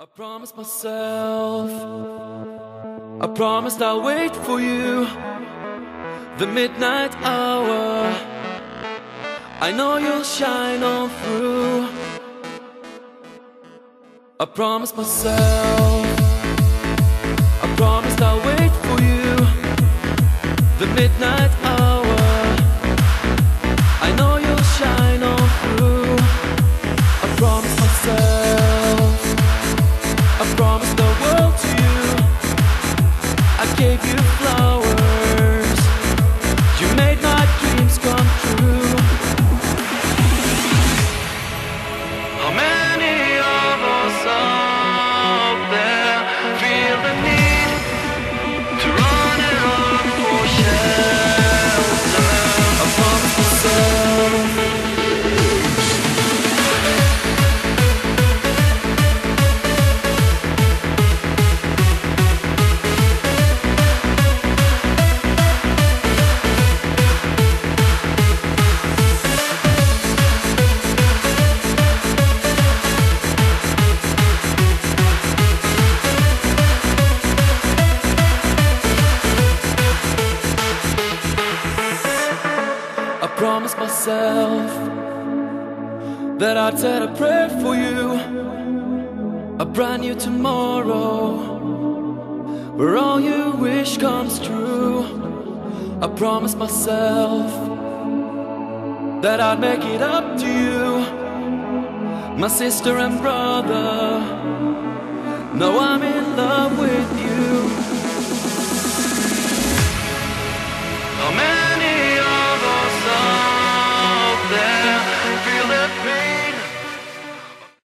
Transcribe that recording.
I promised myself, I promised I'll wait for you, the midnight hour. I know you'll shine on through. I promised myself, I promised I'll wait for you, the midnight hour. I know you'll shine on through. I promised myself, I promised the world to you. I gave you flowers, you made my dreams come true. How many of us out there feel the need to run and run for shelter? I promised myself, promised myself that I'd said a prayer for you, a brand new tomorrow where all you wish comes true. I promised myself that I'd make it up to you, my sister and brother. Now I'm in love with you. Oh man,